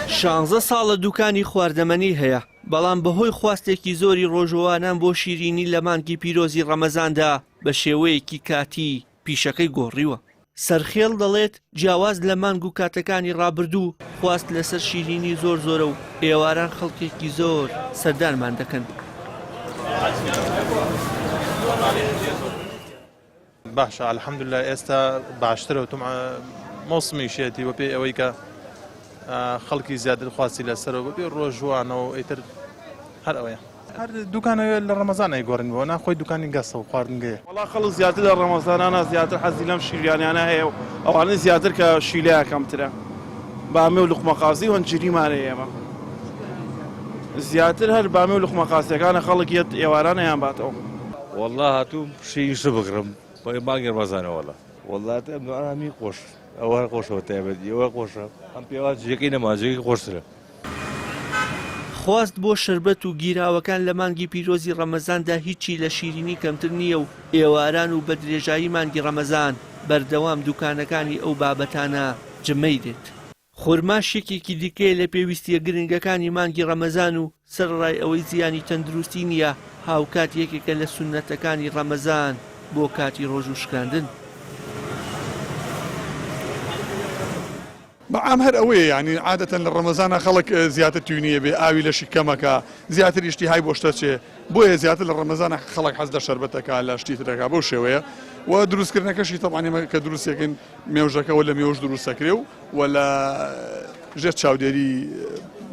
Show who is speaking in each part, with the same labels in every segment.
Speaker 1: 16 ساڵە دوکانی خواردەمەنی هەیە، بەڵام بەهۆی خواستێکی زۆری ڕۆژەوانان بۆ شیرینی لە مانگی پیرۆزی ڕەمەزاندا بە شێوەیەکی کاتی پیشەکەی گۆڕیوە. سەرخێڵ دەڵێت جیاواز لە مانگ و کاتەکانی ڕابردوو خواست لەسەر شیرینی زۆر زۆرە و ئێواران خەڵکێکی زۆر سەردانمان دەکەن.
Speaker 2: باشە الحەمدوللا ئێستا باشترە و مۆسمی شێتی وە پێی ئەوەی کە خەڵکی زیاتر خواسی لەسەرەوە بەبێ ڕۆژوانەوە ئیتر هەر ئەوەیە. هەر دوکانەوە لە ڕەمەزان ئەیگۆڕنەوە ناخۆی دوکانی گەسە و خواردنگەیە.
Speaker 3: وەڵا خەڵک زیاتر لە ڕەمەزانانە زیاتر حەزی لەم شیریانیانە هەیە و ئەوانە زیاتر کە شیلەیە کەمترە. بامێ و لوقمەقاسی و هەنجریمانە ئێمە. زیاتر هەر بامێ و لوقمەقاسیەکانە خەڵک یەت ئێوارانە یان باتەوە.
Speaker 4: وەڵا هاتووم شیش بگڕم بۆی مانگی ڕەمەزانەوەڵە. وەڵا ئەمی خۆش ئەوە خۆشەوە تایبەتی ئەوە خۆشە ئەم پێوازیەکەی نەمازیەکەی خۆشترە.
Speaker 1: خواست بۆ شەربەت و گیراوەکان لە مانگی پیرۆزی ڕەمەزاندا هیچی لە شیرینی کەمتر نییە و ئێواران و بە درێژایی مانگی ڕەمەزان بەردەوام دوکانەکانی ئەو بابەتانە جمەی دێت. خورما شێکێکی دیکەیە لە پێویستیە گرنگەکانی مانگی ڕەمەزان و سەرڕای ئەوەی زیانی تەندروستی نییە هاوکات یەکێکە لە سونەتەکانی ڕەمەزان بۆ کاتی ڕۆژ و شکاندن.
Speaker 5: بەعام هەر ئەوەیە یعنی عادەتەن لە ڕەمەزانە خەڵک زیاتر توانیە بێ ئاوی لەشی کەمەکە زیاتر ئیشتی های بۆ شتە چێ بۆیە زیاتر لە ڕەمەزانە خەڵک حەز لە شەربەتەکە لە شتی ترەکە بەو شێوەیە و دروستکردنەکەشی تەمانێمە کە دروستەکەین مێوژەکەەوە لە مێوژ دروستەکرێ و لە ژێر چاودێری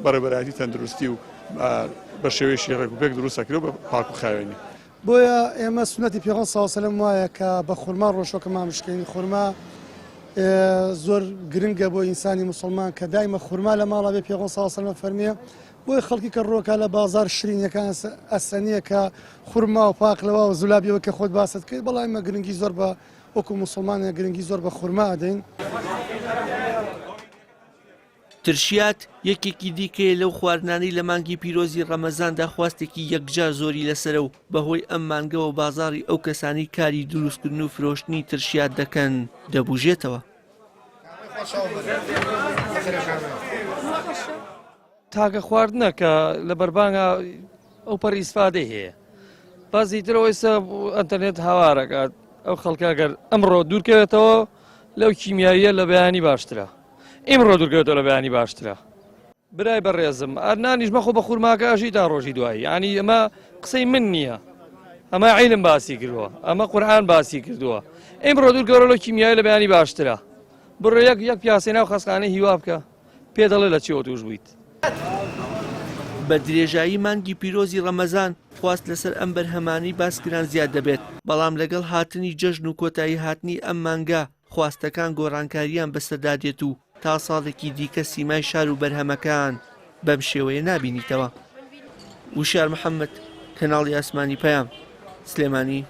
Speaker 5: بەرەبەرایەتی تەندروستی و بە شێوەیەشی ڕێکوپێک دروستەکرێ و بە پاک و خاوێنی.
Speaker 6: بۆیە ئێمە سونەتی پێغەمبەر صلی الله علیه و سلم وایە کە بە خورما ڕۆژۆکەمان بشکێنی. خورما زۆر گرنگە بۆ ئینسانی مسلمان کە دایمە خورما لە ماڵا بێ. پێغەمبەر صلی الله علیه و سلم فەرمیێ بۆی خەڵکی کە ڕۆکە لە بازار شرینەکان ئەسەنیە کە خورما و پاقلەوە و زولابیەوە کە خۆت باست کرد، بەڵام ئێمە گرنگی زۆر بە وەکو مسلمانە گرنگی زۆر بە خورما ئەدەین.
Speaker 1: ترشیات یەکێکی دیکەیە لەو خواردنانەی لە مانگی پیرۆزی ڕەمەزاندا خواستێکی یەکجار زۆری لەسرە و بەهۆی ئەم مانگەوە بازاڕی ئەو کەسانی کاری دروستکردن و فرۆشتنی ترشیات دەکەن دەبوژێتەوە.
Speaker 7: تاکە خواردنە کە لە بەربانگە ئەو پەر ئیسفادەی هەیە بازی ترەوە ئێستا ئەنتەرنێت هاوارەکات ئەو خەڵکەگەر ئەمڕۆ دوورکەوێتەوە لەو کیمیاییە لە بەیانی باشترە. ئێمڕۆ دوورکەوێتەوە لە بەیانی باشترە. برای بەڕێزم ئەرنانیش مەخۆ بە خوورماکە ئەژی تا ڕۆژی دوایی ینی ئەمە قسەی من نییە، ئەمە عیلم باسی کردووە، ئەمە قورئان باسی کردووە. ئێمڕۆ دوورکەوە لەو کیمیایی لە بەیانی باشترە. بڕۆ یەک پیاسەی ناو خەسخانەی هیوا بکە پێ دەڵێ لە چیەوە توش بوویت.
Speaker 1: بە درێژایی مانگی پیرۆزی ڕەمەزان خواست لەسەر ئەم بەرهەمانی باسکران زیاد دەبێت، بەڵام لەگەڵ هاتنی جەژن و کۆتایی هاتنی ئەم مانگە خواستەکان گۆڕانکاریان بەسەردادێت و تا ساڵێکی دیکە سیمای شار و بەرهەمەکان بەم شێوەیە نابینیتەوە. وشار محەممەد، کەناڵی ئاسمانی پەیام، سلێمانی.